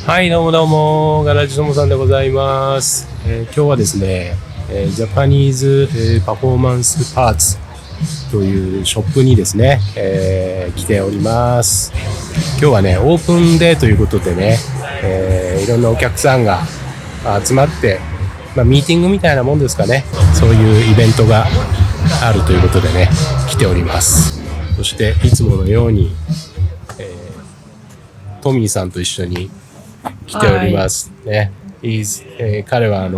はい、どうもどうも、ガラジともさんでございます。今日はですね、ジャパニーズ、パフォーマンスパーツというショップにですね、来ております。今日はね、オープンデーということでね、いろんなお客さんが集まって、ミーティングみたいなもんですかね、そういうイベントがあるということでね、来ております。そしていつものように、トミーさんと一緒に来ておりますね。彼は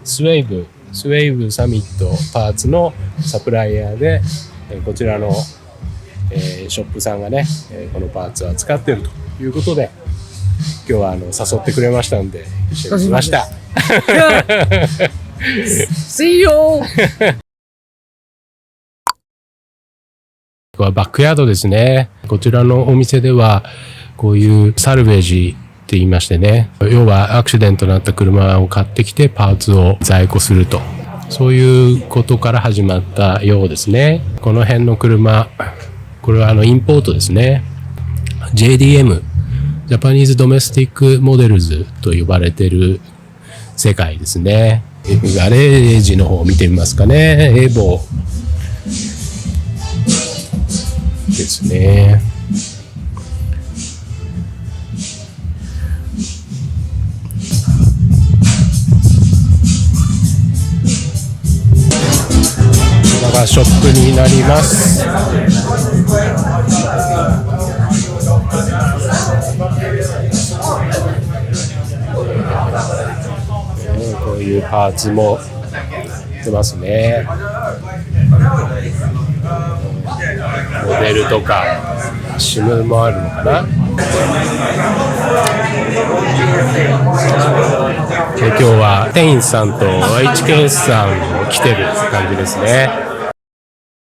スウェーブサミットパーツのサプライヤーで、こちらの、ショップさんがね、このパーツを扱っているということで、今日は誘ってくれましたんで一緒に来ました。See you! ここはバックヤードですね。こちらのお店ではこういうサルベージって言いましてね、要はアクシデントになった車を買ってきてパーツを在庫すると、そういうことから始まったようですね。この辺の車、これはインポートですね。JDM、ジャパニーズドメスティックモデルズと呼ばれている世界ですね。ガレージの方を見てみますかね。エボですね。ここがショップになります。こういうパーツも出ますね。モデルとかシムもあるのかな。今日は店員さんと HKS さんも来てる感じですね。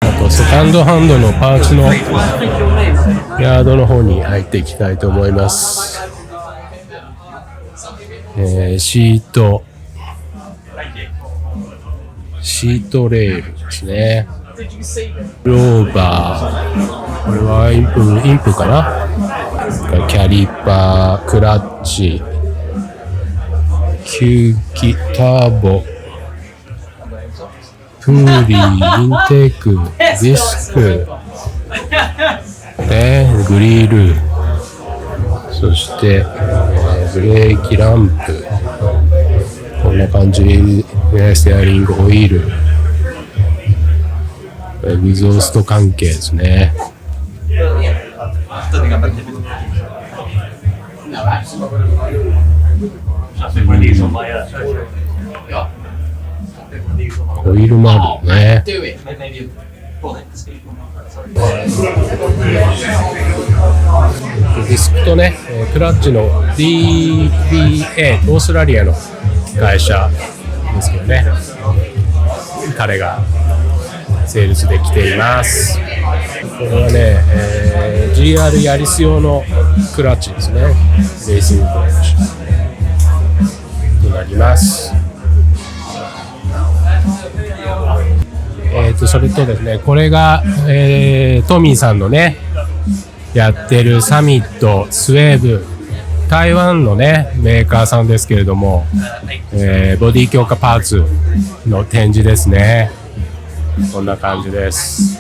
あとセカンドハンドのパーツのヤードの方に入っていきたいと思います。シートレールですね。ローバー、これはインプかな。キャリパー、クラッチ、吸気、ターボ、プーリー、インテーク、ディスク、グリル、そして、ブレーキランプ、こんな感じで、ステアリングオイル、エグゾースト関係ですね。オイルもあるね。ディスクとね、クラッチの DBA、オーストラリアの会社ですけどね、彼がセールスで来ています。これはね、GR ヤリス用のクラッチですね。レーシングクラッチになります。それとですね、これが、トミーさんのねやってるサミットスウェーブ、台湾のねメーカーさんですけれども、ボディ強化パーツの展示ですね。こんな感じです。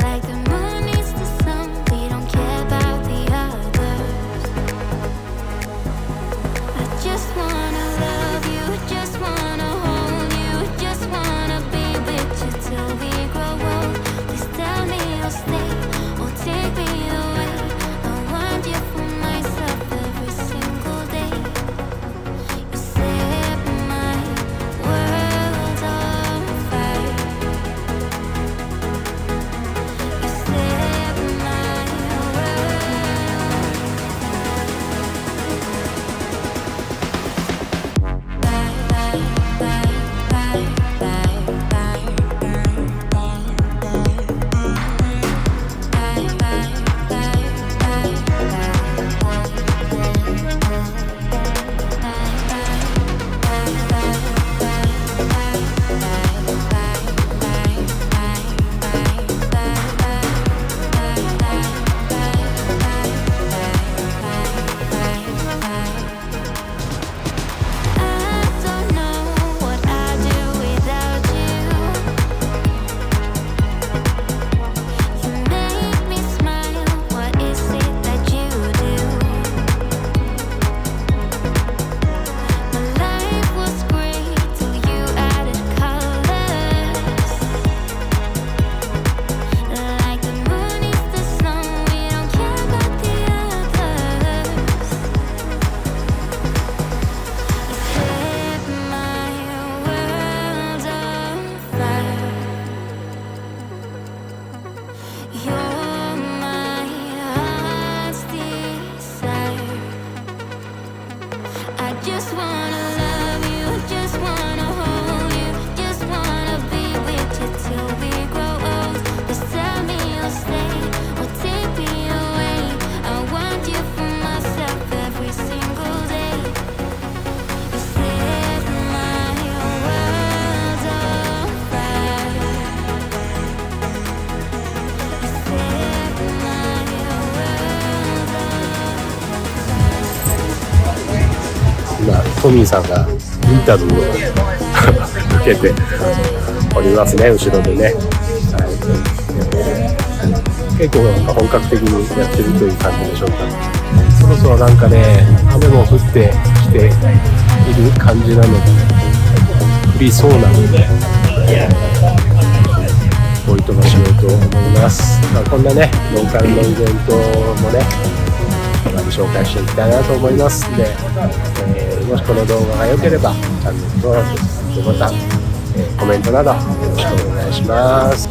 Like the moon needs the sun, we don't care about the others. トミーさんがインタビューを受けておりますね、後ろでね。はい、結構なんか本格的にやってるという感じでしょうか。そろそろなんかね、雨も降ってきている感じなので、降りそうなので、おいとましようと思います。こんなね、ローカルのイベントもね、紹介していきたいなと思いますので、もしこの動画が良ければチャンネル登録、また、コメントなどよろしくお願いします。